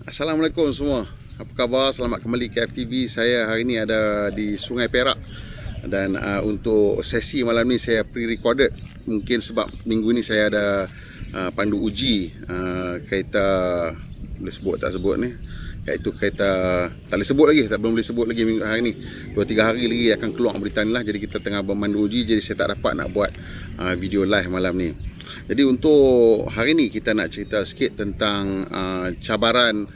Assalamualaikum semua. Apa khabar? Selamat kembali ke FTV. Saya hari ini ada di Sungai Perak. Dan untuk sesi malam ni saya pre-recorded. Mungkin sebab minggu ni saya ada pandu uji kereta, boleh sebut tak sebut ni, iaitu kereta tak boleh sebut lagi, belum boleh sebut lagi minggu hari ni. 2-3 hari lagi akan keluar berita ni lah. Jadi kita tengah memandu uji, jadi saya tak dapat nak buat video live malam ni. Jadi untuk hari ni kita nak cerita sikit tentang cabaran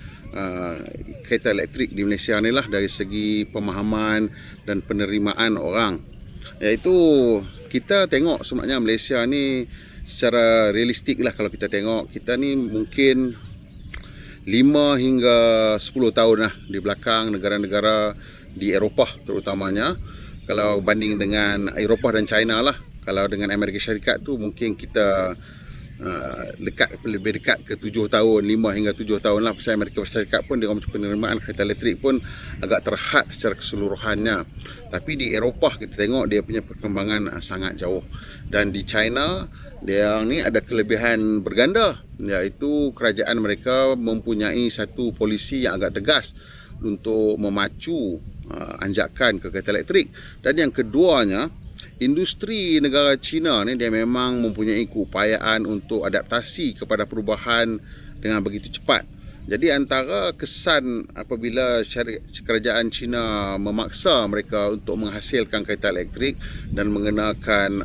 kereta elektrik di Malaysia ni lah, dari segi pemahaman dan penerimaan orang. Iaitu kita tengok sebenarnya Malaysia ni secara realistik lah, kalau kita tengok kita ni mungkin 5 hingga 10 tahun lah di belakang negara-negara di Eropah terutamanya. Kalau banding dengan Eropah dan China lah. Kalau dengan Amerika Syarikat tu mungkin kita lebih dekat ke 7 tahun, 5 hingga 7 tahun lah. Pasal Amerika Syarikat pun dia penerimaan kereta elektrik pun agak terhad secara keseluruhannya. Tapi di Eropah kita tengok dia punya perkembangan sangat jauh. Dan di China dia ni ada kelebihan berganda, iaitu kerajaan mereka mempunyai satu polisi yang agak tegas untuk memacu anjakan ke kereta elektrik. Dan yang keduanya, industri negara China ni dia memang mempunyai keupayaan untuk adaptasi kepada perubahan dengan begitu cepat. Jadi antara kesan apabila kerajaan China memaksa mereka untuk menghasilkan kereta elektrik dan mengenakan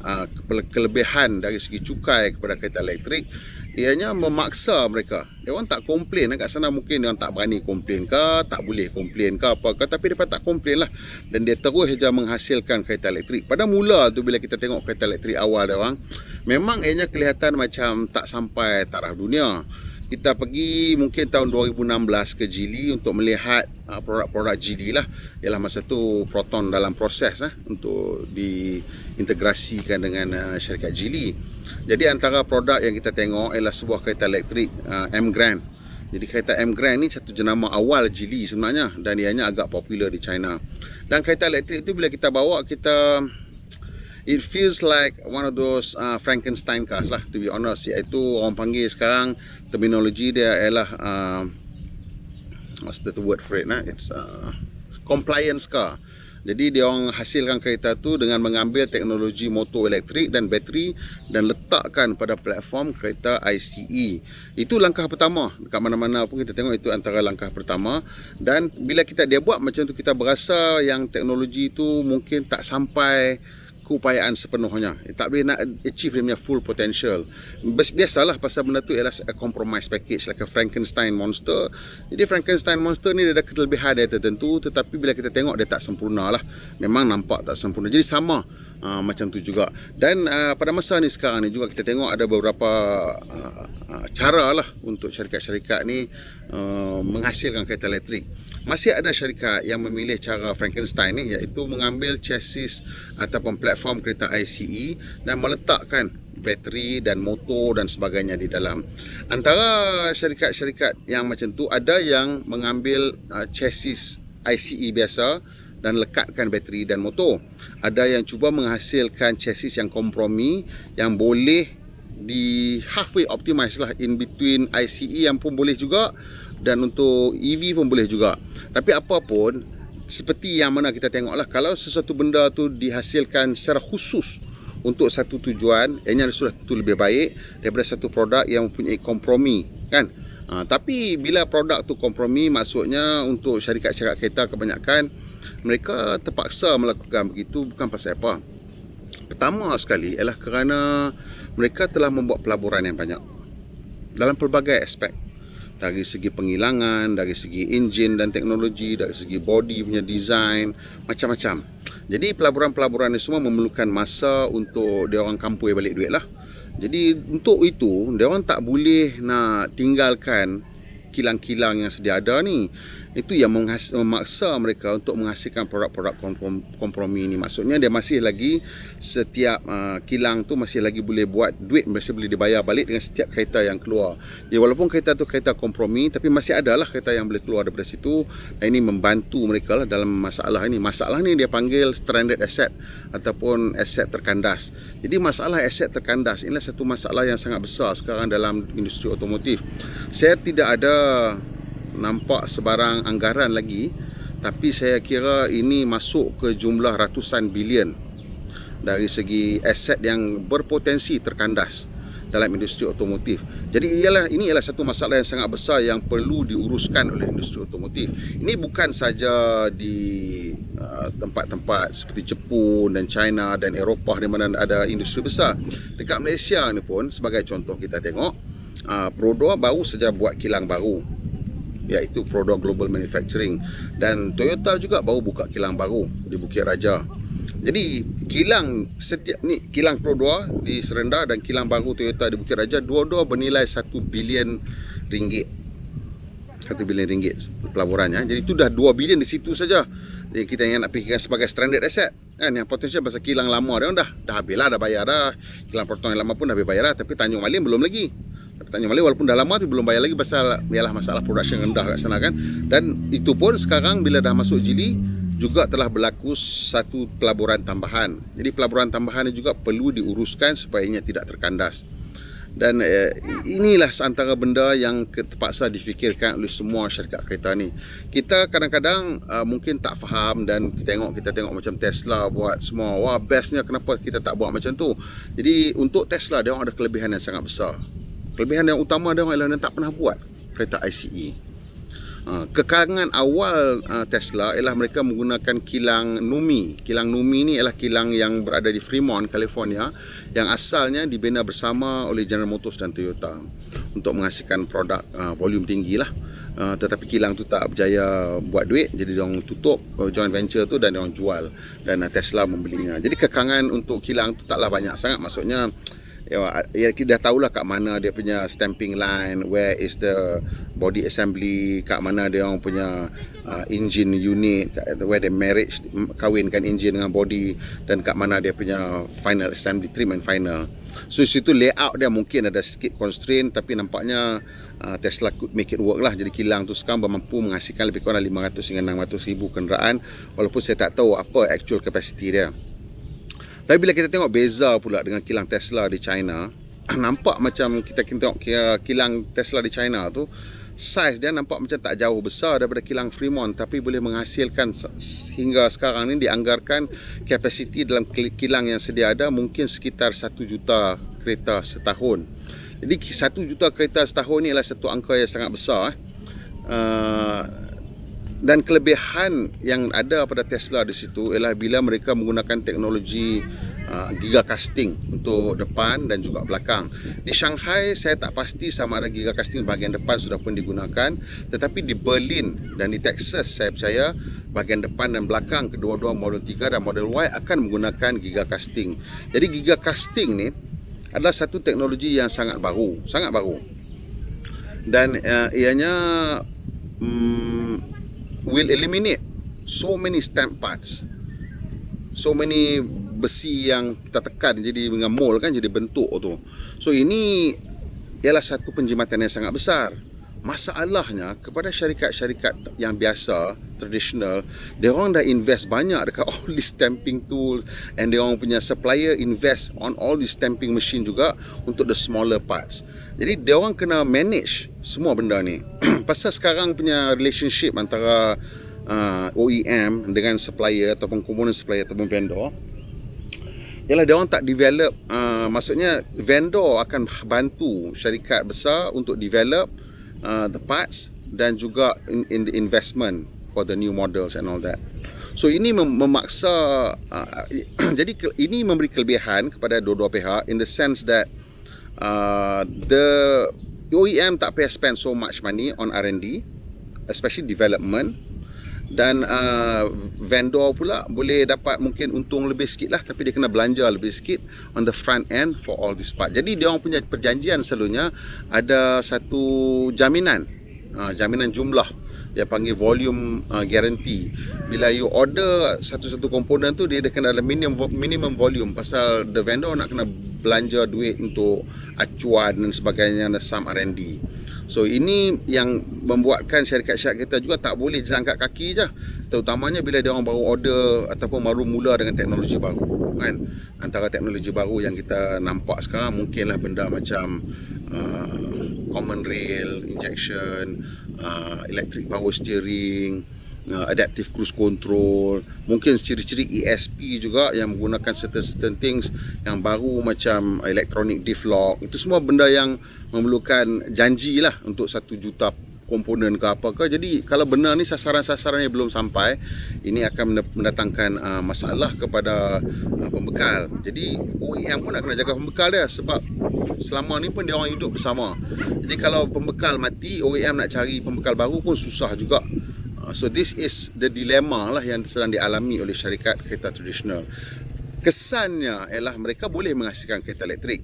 kelebihan dari segi cukai kepada kereta elektrik, ianya memaksa mereka. Dia orang tak komplain kat sana, mungkin dia orang tak berani komplain ke, tak boleh komplain ke apa ke, tapi mereka tak komplain lah. Dan dia terus saja menghasilkan kereta elektrik. Pada mula tu bila kita tengok kereta elektrik awal dia orang, memang ianya kelihatan macam tak sampai taraf dunia. Kita pergi mungkin tahun 2016 ke Geely untuk melihat produk-produk Geely lah. Ialah masa tu Proton dalam proses untuk diintegrasikan dengan syarikat Geely. Jadi antara produk yang kita tengok ialah sebuah kereta elektrik M Grand. Jadi kereta M Grand ni satu jenama awal Geely sebenarnya, dan ianya agak popular di China. Dan kereta elektrik itu bila kita bawa, it feels like one of those Frankenstein cars lah, to be honest. Iaitu orang panggil sekarang, terminologi dia ialah what's the word for it? It's compliance car. Jadi dia orang hasilkan kereta tu dengan mengambil teknologi motor elektrik dan bateri dan letakkan pada platform kereta ICE. Itu langkah pertama. Dekat mana-mana pun kita tengok itu antara langkah pertama. Dan bila dia buat macam tu, kita berasa yang teknologi tu mungkin tak sampai keupayaan sepenuhnya. Tak boleh nak achieve dia punya full potential. Biasalah, pasal benda tu ialah a compromise package, like a Frankenstein monster. Jadi Frankenstein monster ni dia ada kelebihan dia tertentu, tetapi bila kita tengok dia tak sempurna lah. Memang nampak tak sempurna. Jadi sama macam tu juga. Dan pada masa ni sekarang ni juga kita tengok ada beberapa cara lah untuk syarikat-syarikat ni menghasilkan kereta elektrik. Masih ada syarikat yang memilih cara Frankenstein ni, iaitu mengambil chassis ataupun platform kereta ICE dan meletakkan bateri dan motor dan sebagainya di dalam. Antara syarikat-syarikat yang macam tu, ada yang mengambil chassis ICE biasa dan lekatkan bateri dan motor. Ada yang cuba menghasilkan chassis yang kompromi, yang boleh di halfway optimize lah, in between ICE yang pun boleh juga, dan untuk EV pun boleh juga. Tapi apapun, seperti yang mana kita tengok lah, kalau sesuatu benda tu dihasilkan secara khusus untuk satu tujuan, ianya sudah tentu lebih baik daripada satu produk yang mempunyai kompromi, kan? Tapi bila produk tu kompromi, maksudnya untuk syarikat-syarikat kereta kebanyakan, mereka terpaksa melakukan begitu bukan pasal apa. Pertama sekali ialah kerana mereka telah membuat pelaburan yang banyak dalam pelbagai aspek. Dari segi penghilangan, dari segi enjin dan teknologi, dari segi body punya design, macam-macam. Jadi pelaburan-pelaburan ini semua memerlukan masa untuk dia orang kampui balik duit lah. Jadi untuk itu, dia orang tak boleh nak tinggalkan kilang-kilang yang sedia ada ni. Itu yang memaksa mereka untuk menghasilkan produk-produk kompromi ni. Maksudnya dia masih lagi, setiap kilang tu masih lagi boleh buat duit, masih boleh dibayar balik dengan setiap kereta yang keluar. Jadi walaupun kereta tu kereta kompromi, tapi masih ada lah kereta yang boleh keluar daripada situ. Dan ini membantu mereka lah dalam masalah ini. Masalah ni dia panggil stranded asset ataupun aset terkandas. Jadi masalah aset terkandas inilah satu masalah yang sangat besar sekarang dalam industri otomotif. Saya tidak ada nampak sebarang anggaran lagi, tapi saya kira ini masuk ke jumlah ratusan bilion dari segi aset yang berpotensi terkandas dalam industri otomotif. Jadi ini ialah satu masalah yang sangat besar yang perlu diuruskan oleh industri otomotif. Ini bukan saja di tempat-tempat seperti Jepun dan China dan Eropah di mana ada industri besar. Dekat Malaysia ni pun sebagai contoh kita tengok, Perodua baru saja buat kilang baru, iaitu Perodua Global Manufacturing, dan Toyota juga baru buka kilang baru di Bukit Raja. Jadi kilang kilang Perodua di Serendar dan kilang baru Toyota di Bukit Raja, dua-dua bernilai 1 bilion ringgit. 1 bilion ringgit pelaburannya. Jadi itu dah 2 bilion di situ saja. Jadi kita yang nak fikirkan sebagai stranded asset kan, yang potensial pasal kilang lama dia dah habis lah, dah bayar dah. Kilang Proton yang lama pun dah habis bayar dah, tapi Tanjung Malim belum lagi. Tanjung Malim walaupun dah lama tapi belum bayar lagi pasal ialah masalah production rendah kat sana kan. Dan itu pun sekarang bila dah masuk jili juga telah berlaku satu pelaburan tambahan. Jadi pelaburan tambahan ini juga perlu diuruskan supaya ia tidak terkandas. Dan inilah antara benda yang terpaksa difikirkan oleh semua syarikat kereta ni. Kita kadang-kadang mungkin tak faham, dan kita tengok macam Tesla buat semua, wah bestnya, kenapa kita tak buat macam tu. Jadi untuk Tesla, dia orang ada kelebihan yang sangat besar. Kelebihan yang utama dia orang ialah dia tak pernah buat kereta ICE. Kekalangan awal Tesla ialah mereka menggunakan kilang NUMMI. Kilang NUMMI ni ialah kilang yang berada di Fremont, California, yang asalnya dibina bersama oleh General Motors dan Toyota untuk menghasilkan produk volume tinggi lah. Tetapi kilang tu tak berjaya buat duit, jadi diorang tutup joint venture tu dan diorang jual, dan Tesla membelinya. Jadi kekalangan untuk kilang tu taklah banyak sangat, maksudnya ya kita dah tahulah kat mana dia punya stamping line, where is the body assembly, kat mana dia orang punya engine unit, where the marriage, kahwinkan engine dengan body, dan kat mana dia punya final assembly, trim and final. So situ layout dia mungkin ada sikit constraint, tapi nampaknya Tesla could make it work lah. Jadi kilang tu sekarang mampu menghasilkan lebih kurang 500 hingga 600 ribu kenderaan, walaupun saya tak tahu apa actual capacity dia. Tapi bila kita tengok beza pula dengan kilang Tesla di China, nampak macam kita tengok kilang Tesla di China tu, saiz dia nampak macam tak jauh besar daripada kilang Fremont, tapi boleh menghasilkan hingga sekarang ni dianggarkan kapasiti dalam kilang yang sedia ada mungkin sekitar 1 juta kereta setahun. Jadi 1 juta kereta setahun ni adalah satu angka yang sangat besar. Dan kelebihan yang ada pada Tesla di situ ialah bila mereka menggunakan teknologi gigacasting untuk depan dan juga belakang. Di Shanghai saya tak pasti sama ada gigacasting bahagian depan sudah pun digunakan, tetapi di Berlin dan di Texas saya percaya bahagian depan dan belakang kedua-dua Model 3 dan Model Y akan menggunakan gigacasting. Jadi gigacasting ni adalah satu teknologi yang sangat baru, dan ianya will eliminate so many stamp parts, so many besi yang kita tekan jadi dengan mold kan, jadi bentuk tu. So ini ialah satu penjimatan yang sangat besar. Masalahnya kepada syarikat-syarikat yang biasa, tradisional, dia orang dah invest banyak dekat all this stamping tool, and dia orang punya supplier invest on all this stamping machine juga untuk the smaller parts. Jadi dia orang kena manage semua benda ni. Pasal sekarang punya relationship antara OEM dengan supplier ataupun component supplier ataupun vendor, ialah dia orang tak develop, maksudnya vendor akan bantu syarikat besar untuk develop the parts dan juga in the investment for the new models and all that. So ini memaksa jadi ini memberi kelebihan kepada dua-dua pihak in the sense that the OEM tak payah spend so much money on R&D, especially development, dan vendor pula boleh dapat mungkin untung lebih sikit lah, tapi dia kena belanja lebih sikit on the front end for all this part. Jadi dia orang punya perjanjian selalunya ada satu jaminan jumlah, dia panggil volume guarantee. Bila you order satu-satu komponen tu, dia kena ada minimum volume, pasal the vendor nak kena belanja duit untuk acuan dan sebagainya, dan some R&D. So ini yang membuatkan syarikat-syarikat kita juga tak boleh angkat kaki je. terutamanya bila dia orang baru order ataupun baru mula dengan teknologi baru kan. Antara teknologi baru yang kita nampak sekarang mungkinlah benda macam common rail injection, electric power steering, adaptive cruise control, mungkin ciri-ciri ESP juga yang menggunakan certain things yang baru macam electronic diff lock. Itu semua benda yang memerlukan janji lah untuk 1 juta komponen ke apakah. Jadi kalau benar ni sasaran-sasaran yang belum sampai, ini akan mendatangkan masalah kepada pembekal. Jadi OEM pun nak kena jaga pembekal dia, sebab selama ni pun dia orang hidup bersama. Jadi kalau pembekal mati, OEM nak cari pembekal baru pun susah juga. So this is the dilemma lah yang sedang dialami oleh syarikat kereta tradisional. Kesannya ialah mereka boleh menghasilkan kereta elektrik.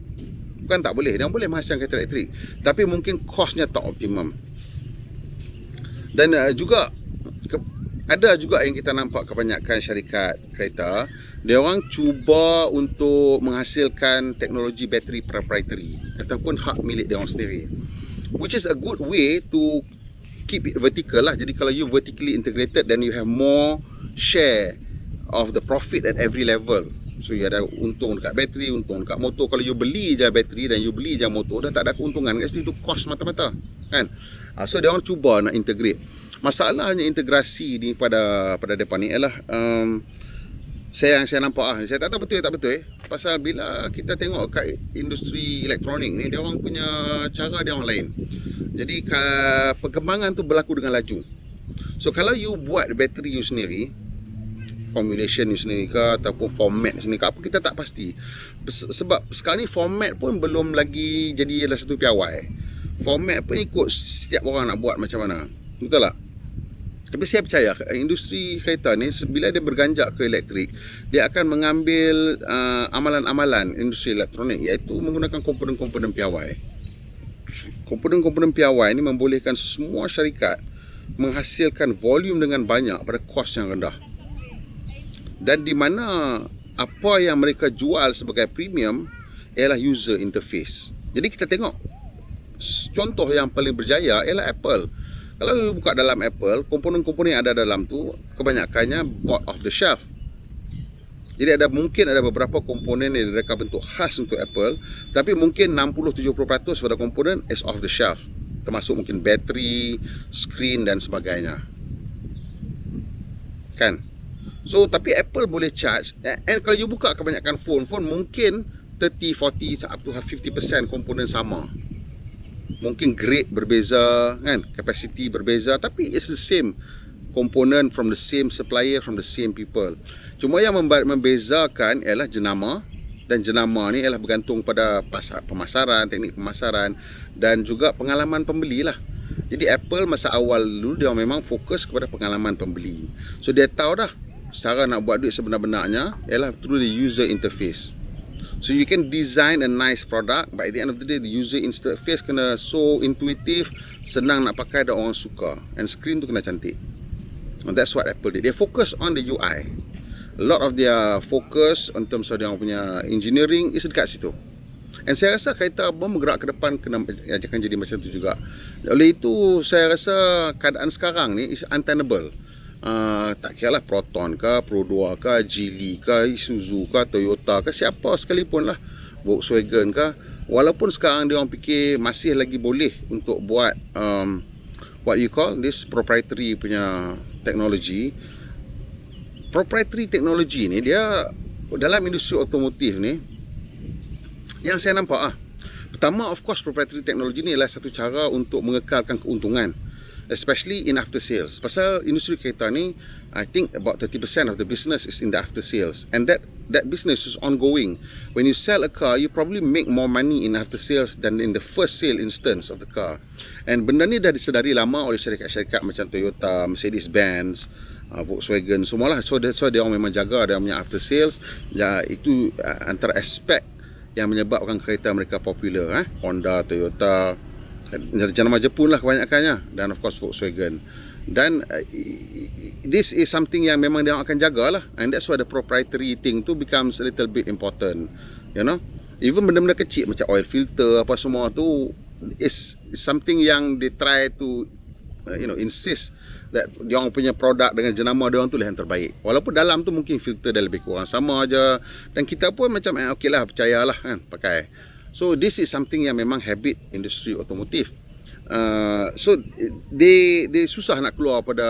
Bukan tak boleh, dia boleh menghasilkan kereta elektrik, tapi mungkin kosnya tak optimum. Dan juga ada juga yang kita nampak kebanyakan syarikat kereta, dia orang cuba untuk menghasilkan teknologi bateri proprietary ataupun hak milik dia orang sendiri, which is a good way to keep it vertical lah. Jadi kalau you vertically integrated, then you have more share of the profit at every level. So you ada untung dekat bateri, untung dekat motor. Kalau you beli je bateri dan you beli je motor, dah tak ada keuntungan kat situ, itu cost mata-mata kan. So dia orang cuba nak integrate. Masalahnya integrasi ni pada depan ni ialah saya nampak saya tak tahu betul tak betul pasal bila kita tengok kat industri elektronik ni, dia orang punya cara dia orang lain. Jadi perkembangan tu berlaku dengan laju. So kalau you buat bateri you sendiri, formulation you sendiri ke ataupun format sendiri ke apa, kita tak pasti. Sebab sekarang ni format pun belum lagi jadi ialah satu piawai. Format pun ikut setiap orang nak buat macam mana. Betul tak? Tapi saya percaya industri kereta ni, bila dia berganjak ke elektrik, dia akan mengambil amalan-amalan industri elektronik, iaitu menggunakan komponen-komponen piawai. Komponen-komponen piawai ni membolehkan semua syarikat menghasilkan volume dengan banyak pada kos yang rendah. Dan di mana apa yang mereka jual sebagai premium ialah user interface. Jadi kita tengok contoh yang paling berjaya ialah Apple. Kalau you buka dalam Apple, komponen-komponen yang ada dalam tu kebanyakannya bought off the shelf. Jadi mungkin ada beberapa komponen yang mereka bentuk khas untuk Apple, tapi mungkin 60-70% pada komponen is off the shelf, termasuk mungkin bateri, screen dan sebagainya. Kan? So tapi Apple boleh charge, and kalau you buka kebanyakan phone mungkin 30, 40 up to 50% komponen sama. Mungkin grade berbeza kan, capacity berbeza, tapi it's the same component from the same supplier, from the same people. Cuma yang membezakan ialah jenama, dan jenama ni ialah bergantung pada pemasaran, teknik pemasaran dan juga pengalaman pembeli lah. Jadi Apple masa awal dulu dia memang fokus kepada pengalaman pembeli. So dia tahu dah cara nak buat duit sebenar-benarnya ialah through the user interface. So you can design a nice product, but at the end of the day, the user interface kena so intuitive, senang nak pakai dan orang suka. And screen tu kena cantik. And that's what Apple did. They focus on the UI. A lot of their focus in terms of dia punya engineering is dekat situ. And saya rasa kereta bom bergerak ke depan akan jadi macam tu juga. Oleh itu, saya rasa keadaan sekarang ni is untenable. Tak kira lah Proton ke, Pro 2 ke, Geely ke, Isuzu ke, Toyota ke, siapa sekalipun lah, Volkswagen ke, walaupun sekarang dia orang fikir masih lagi boleh untuk buat what you call this proprietary punya teknologi. Proprietary teknologi ni dia dalam industri otomotif ni yang saya nampak pertama, of course, proprietary teknologi ni adalah satu cara untuk mengekalkan keuntungan, especially in after sales. Pasal industri kereta ni, I think about 30% of the business is in the after sales, and that business is ongoing. When you sell a car, you probably make more money in after sales than in the first sale instance of the car. And benda ni dah disedari lama oleh syarikat-syarikat macam Toyota, Mercedes-Benz, Volkswagen, semualah. So dia orang memang jaga dia punya after sales. Ya, itu antara aspek yang menyebabkan kereta mereka popular. Honda, Toyota, jenama Jepun lah kebanyakannya, dan of course Volkswagen. Dan this is something yang memang dia akan jaga lah, and that's why the proprietary thing tu becomes a little bit important, you know. Even benda-benda kecil macam oil filter apa semua tu is something yang they try to insist that dia orang punya produk dengan jenama dia orang tu lah yang terbaik. Walaupun dalam tu mungkin filter dia lebih kurang sama aja, dan kita pun macam okeylah, percayalah kan pakai. So this is something yang memang habit industri otomotif. So they susah nak keluar pada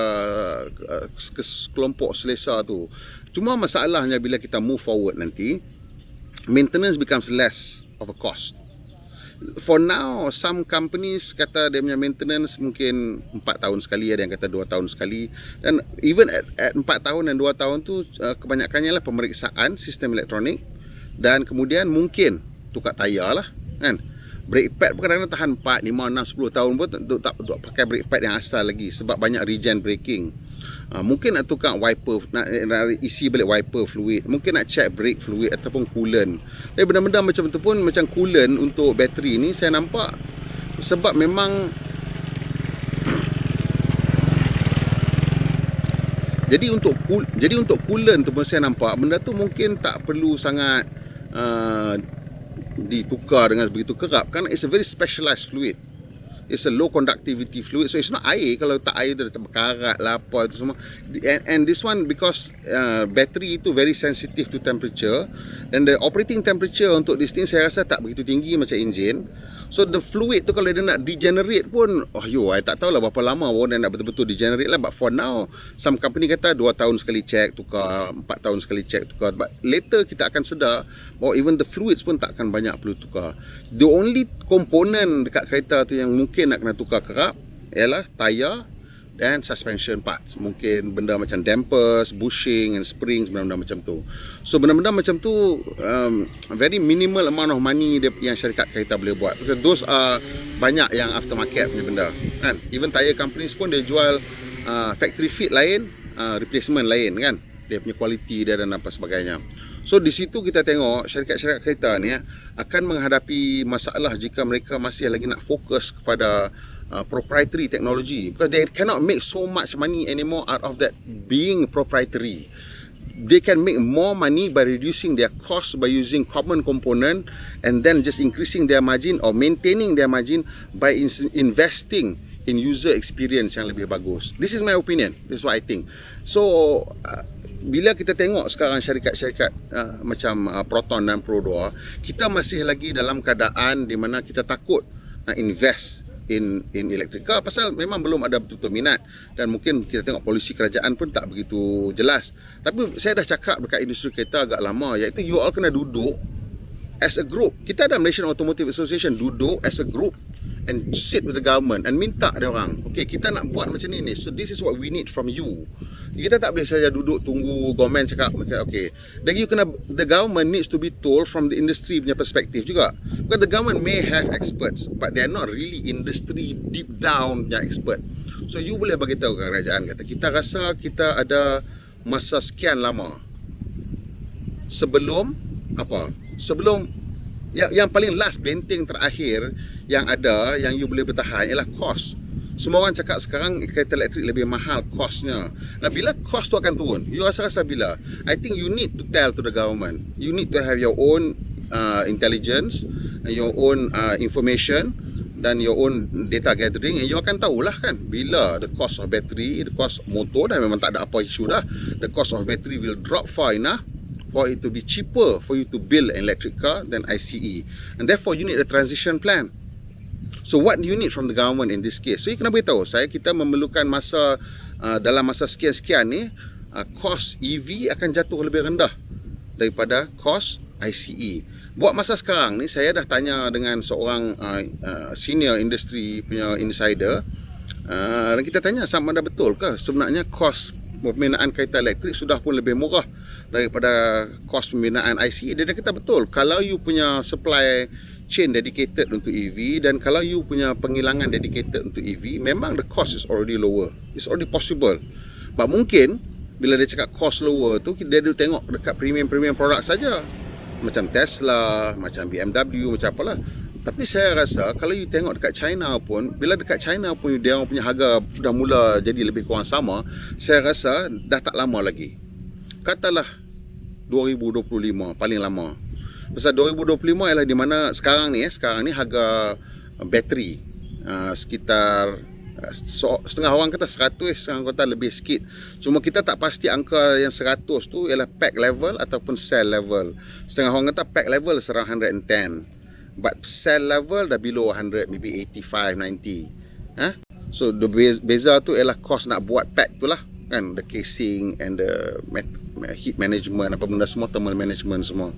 kelompok selesa tu. Cuma masalahnya bila kita move forward nanti, maintenance becomes less of a cost. For now, some companies kata dia punya maintenance mungkin 4 tahun sekali, ada yang kata 2 tahun sekali. Dan even at 4 tahun dan 2 tahun tu, kebanyakannya lah pemeriksaan sistem elektronik, dan kemudian mungkin tukar tayar lah kan. Brake pad pun kadang-kadang tahan 4, 5, 6, 10 tahun pun tak pakai brake pad yang asal lagi, sebab banyak regen braking. Mungkin nak tukar wiper, nak isi balik wiper fluid, mungkin nak check brake fluid ataupun coolant. Tapi benda-benda macam tu pun, macam coolant untuk bateri ni saya nampak, sebab memang jadi untuk coolant tu pun saya nampak benda tu mungkin tak perlu sangat ditukar dengan begitu kerap, kerana it's a very specialized fluid. It's a low conductivity fluid, so it's not air. Kalau tak air dia berkarat lah apa itu semua. And this one because battery itu very sensitive to temperature, and the operating temperature untuk this thing saya rasa tak begitu tinggi macam enjin. So the fluid tu kalau dia nak degenerate pun, I tak tahulah berapa lama baru dia nak betul-betul degenerate lah. But for now, some company kata 2 tahun sekali check tukar, 4 tahun sekali check tukar. But later kita akan sedar bahawa even the fluids pun tak akan banyak perlu tukar. The only component dekat kereta tu yang mungkin nak kena tukar kerap ialah tayar dan suspension parts. Mungkin benda macam dampers, bushing and springs, benda-benda macam tu. So benda-benda macam tu very minimal amount of money yang syarikat kereta boleh buat. Because those are banyak yang aftermarket punya benda kan. Even tire companies pun dia jual factory fit lain, replacement lain kan. Dia punya quality dia dan apa sebagainya. So di situ kita tengok syarikat-syarikat kereta ni akan menghadapi masalah jika mereka masih lagi nak fokus kepada proprietary technology, because they cannot make so much money anymore out of that being proprietary. They can make more money by reducing their cost by using common component, and then just increasing their margin or maintaining their margin by investing in user experience yang lebih bagus. This is my opinion. This is what I think. So bila kita tengok sekarang syarikat-syarikat macam Proton dan Pro2, kita masih lagi dalam keadaan di mana kita takut nak invest in electric car, pasal memang belum ada betul-betul minat, dan mungkin kita tengok polisi kerajaan pun tak begitu jelas. Tapi saya dah cakap dekat industri kereta agak lama, iaitu you all kena duduk as a group. Kita ada Malaysian Automotive Association, duduk as a group and sit with the government and minta dia orang, okay, kita nak buat macam ni, so this is what we need from you. Kita tak boleh saja duduk tunggu government cakap okay. Dan the government needs to be told from the industry punya perspektif juga. Because the government may have experts, but they are not really industry deep down punya expert. So you boleh bagi tahu ke kerajaan, kata kita rasa kita ada masa sekian lama sebelum yang paling last benteng terakhir yang ada yang you boleh bertahan ialah cost. Semua orang cakap sekarang kereta elektrik lebih mahal costnya. Nah, bila cost tu akan turun, you rasa bila? I think you need to tell to the government. You need to have your own intelligence, your own information dan your own data gathering, and you akan tahulah kan bila the cost of battery, the cost of motor dah memang tak ada apa isu dah. The cost of battery will drop far enough for it to be cheaper for you to build an electric car than ICE, and therefore you need a transition plan. So what do you need from the government in this case? So you kena beritahu saya, kita memerlukan masa dalam masa sekian-sekian ni cost EV akan jatuh lebih rendah daripada cost ICE. Buat masa sekarang ni saya dah tanya dengan seorang senior industry punya insider, dan kita tanya sama ada betul ke sebenarnya cost pembinaan kereta elektrik sudah pun lebih murah daripada kos pembinaan ICE. Dia kata betul, kalau you punya supply chain dedicated untuk EV dan kalau you punya penghilangan dedicated untuk EV, memang the cost is already lower. It's already possible. But mungkin bila dia cakap cost lower tu, dia dulu tengok dekat premium produk saja, macam Tesla, macam BMW, macam apalah. Tapi saya rasa kalau you tengok dekat China pun, bila dekat China pun dia orang punya harga sudah mula jadi lebih kurang sama, saya rasa dah tak lama lagi. Katalah 2025 paling lama. Pasal 2025 ialah di mana sekarang ni harga bateri sekitar Setengah orang kata 100, setengah orang kata lebih sikit. Cuma kita tak pasti angka yang 100 tu ialah pack level ataupun sell level. Setengah orang kata pack level is around 110, but sell level dah below 100, maybe 85, 90. So the beza tu ialah cost nak buat pack tu lah, kan, the casing and the heat management, apa benda semua, thermal management semua.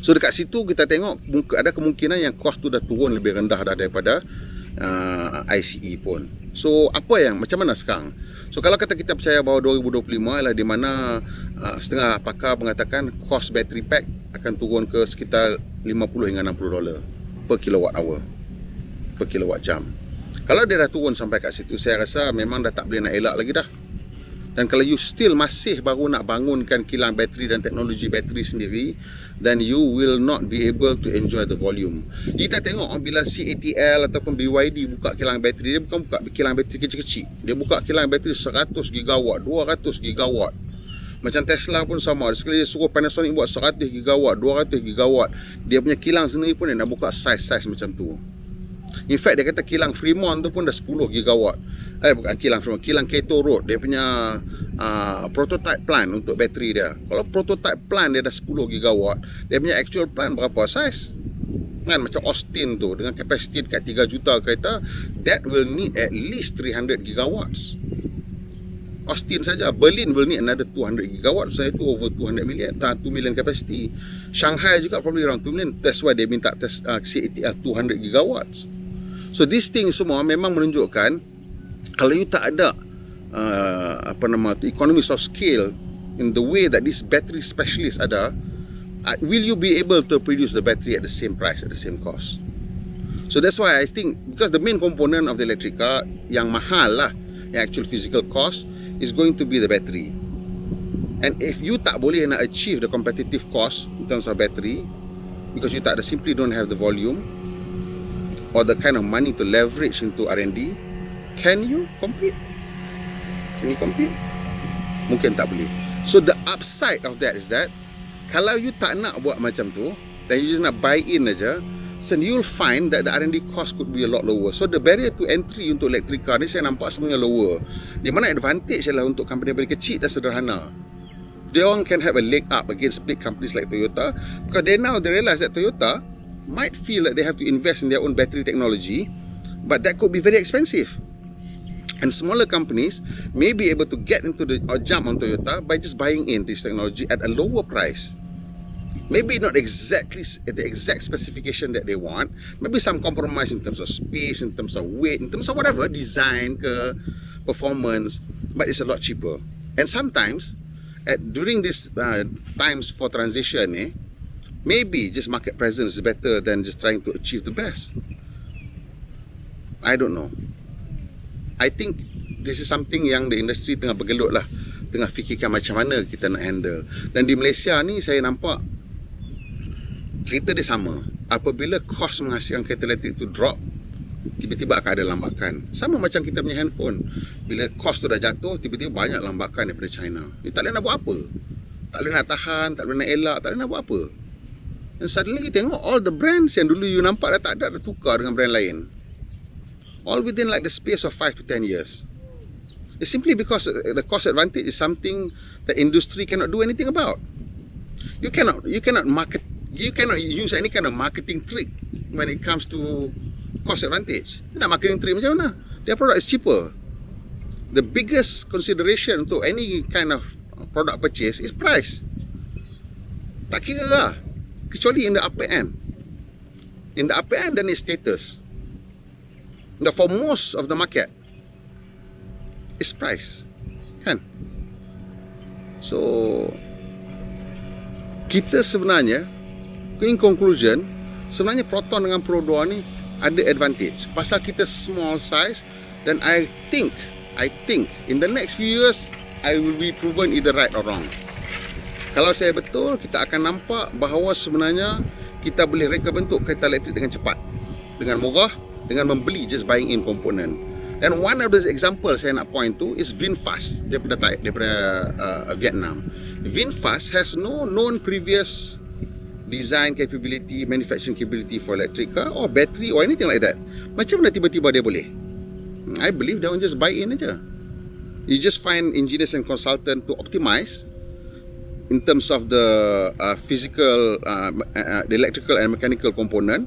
So dekat situ kita tengok ada kemungkinan yang cost tu dah turun lebih rendah dah daripada ICE pun. So macam mana sekarang? So kalau kata kita percaya bahawa 2025 ialah di mana setengah pakar mengatakan cost battery pack akan turun ke sekitar 50 hingga 60 dolar per kilowatt hour, per kilowatt jam. Kalau dia dah turun sampai kat situ, saya rasa memang dah tak boleh nak elak lagi dah. Dan kalau you still masih baru nak bangunkan kilang bateri dan teknologi bateri sendiri, then you will not be able to enjoy the volume. Kita tengok bila CATL ataupun BYD buka kilang bateri, dia bukan buka kilang bateri kecil-kecil. Dia buka kilang bateri 100 gigawatt, 200 gigawatt. Macam Tesla pun sama. Sekali dia suruh Panasonic buat 100 gigawatt, 200 gigawatt, dia punya kilang sendiri pun dia nak buka size-size macam tu. In fact, dia kata kilang Fremont tu pun dah 10 gigawatt. Bukan kilang Fremont, kilang Kato Road, dia punya prototype plant untuk bateri dia. Kalau prototype plant dia dah 10 gigawatt, dia punya actual plant berapa size? Kan macam Austin tu dengan kapasiti dekat 3 juta kereta, that will need at least 300 gigawatts. Austin saja, Berlin will need another 200 gigawatt. Saya tu over 200 million, 2 million capacity. Shanghai juga probably around 2 million. That's why dia minta CATL 200 gigawatts. So these things semua memang menunjukkan kalau you tak ada economies of scale in the way that this battery specialist ada, will you be able to produce the battery at the same price, at the same cost? So that's why I think, because the main component of the electric car yang mahal lah, yang actual physical cost, is going to be the battery. And if you tak boleh nak achieve the competitive cost in terms of battery, because you tak ada, simply don't have the volume or the kind of money to leverage into R&D, can you compete? Can you compete? Mungkin tak boleh. So the upside of that is that kalau you tak nak buat macam tu, dan you just nak buy in aja, so you'll find that the R&D cost could be a lot lower. So the barrier to entry untuk electric car ni saya nampak sebenarnya lower. Di mana advantage adalah untuk company-company kecil dan sederhana. They all can have a leg up against big companies like Toyota, because they realize that Toyota might feel that they have to invest in their own battery technology, but that could be very expensive. And smaller companies may be able to get into or jump on Toyota by just buying in this technology at a lower price. Maybe not exactly the exact specification that they want, maybe some compromise in terms of space, in terms of weight, in terms of whatever, design, performance, but it's a lot cheaper. And sometimes, during these times for transition, maybe just market presence is better than just trying to achieve the best. I don't know. I think this is something yang the industry tengah bergelut lah, tengah fikirkan macam mana kita nak handle. Dan di Malaysia ni saya nampak cerita dia sama. Apabila kos menghasilkan kereta elektrik tu drop, tiba-tiba akan ada lambakan. Sama macam kita punya handphone. Bila kos tu dah jatuh, tiba-tiba banyak lambakan daripada China. Dia tak boleh nak buat apa. Tak boleh nak tahan, tak boleh nak elak, tak boleh nak buat apa. Dan suddenly kita tengok all the brands yang dulu you nampak dah tak ada, dah tukar dengan brand lain. All within like the space of 5 to 10 years. It's simply because the cost advantage is something the industry cannot do anything about. You cannot use any kind of marketing trick when it comes to cost advantage. Nak marketing trick macam mana? Their product is cheaper. The biggest consideration untuk any kind of product purchase is price. Tak kira lah. Kecuali in the upper end. In the upper end, then it's status. Now, for most of the market, it's price. Kan? So, kita sebenarnya, in conclusion, sebenarnya Proton dengan Pro 2 ni ada advantage. Pasal kita small size, dan I think in the next few years, I will be proven either right or wrong. Kalau saya betul, kita akan nampak bahawa sebenarnya kita boleh reka bentuk kereta elektrik dengan cepat, dengan murah, dengan membeli just buying in komponen. And one of the examples saya nak point to is VinFast daripada Vietnam. VinFast has no known previous design capability, manufacturing capability for electric car or battery or anything like that. Macam mana tiba-tiba dia boleh? I believe they will just buy in aja. You just find engineers and consultant to optimize in terms of the physical, the electrical and mechanical component,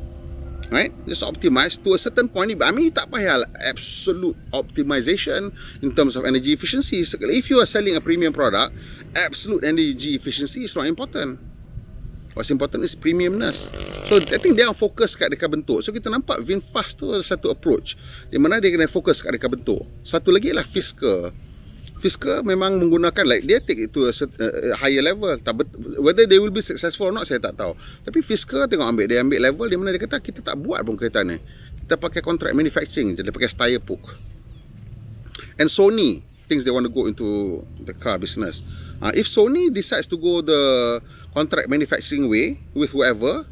right? Just optimize to a certain point. I mean, tak payah absolute optimization in terms of energy efficiency. If you are selling a premium product, absolute energy efficiency is not important. What's important is premiumness. So I think dia fokus kat dekat bentuk. So kita nampak VinFast tu satu approach di mana dia kena fokus kat dekat bentuk. Satu lagi ialah Fisker. Fisker memang menggunakan, like, dia take it to a higher level. Whether they will be successful or not, saya tak tahu. Tapi Fisker tengok dia ambil level di mana dia kata kita tak buat pun kereta ni. Kita pakai contract manufacturing, dia pakai Steyr Puch. And Sony thinks they want to go into the car business. If Sony decides to go the contract manufacturing way with whoever,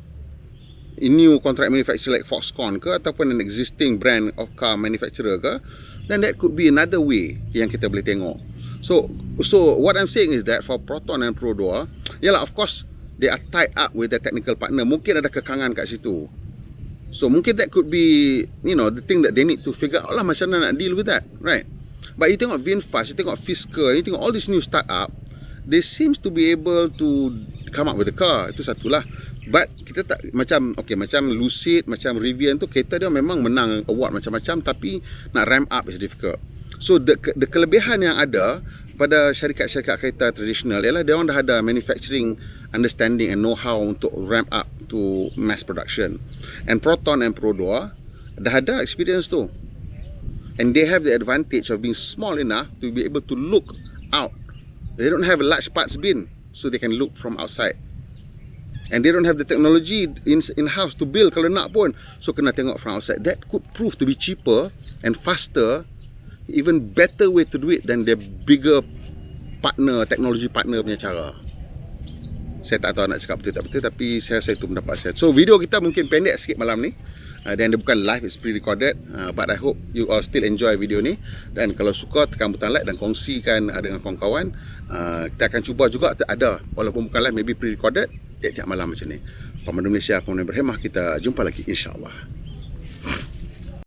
a new contract manufacturer like Foxconn ke ataupun an existing brand of car manufacturer ke, then that could be another way yang kita boleh tengok. So what I'm saying is that for Proton and Pro 2, yalah, of course they are tied up with their technical partner. Mungkin ada kekangan kat situ. So mungkin that could be, the thing that they need to figure out lah macam mana nak deal with that, right? But you tengok VinFast, you tengok Fisker, you tengok all these new startup, they seems to be able to come up with a car. Itu satulah. But kita tak macam Lucid, macam Rivian tu, kereta dia memang menang award macam-macam, tapi nak ramp up is difficult. So the kelebihan yang ada pada syarikat-syarikat kereta tradisional ialah dia orang dah ada manufacturing understanding and know-how untuk ramp up to mass production. And Proton and Pro 2 dah ada experience tu. And they have the advantage of being small enough to be able to look out. They don't have a large parts bin, so they can look from outside. And they don't have the technology in-house to build kalau nak pun. So kena tengok from outside. That could prove to be cheaper and faster, even better way to do it than the bigger partner, technology partner punya cara. Saya tak tahu nak cakap betul tak betul, tapi saya rasa itu pendapat saya. So video kita mungkin pendek sikit malam ni. Dan dia bukan live, it's pre-recorded. But I hope you all still enjoy video ni. Dan kalau suka, tekan butang like dan kongsikan dengan kawan-kawan. Kita akan cuba juga ada, walaupun bukan live, maybe pre-recorded tiap-tiap malam macam ni. Pemandu Malaysia, Pemandu Berhemah, kita jumpa lagi insya-Allah.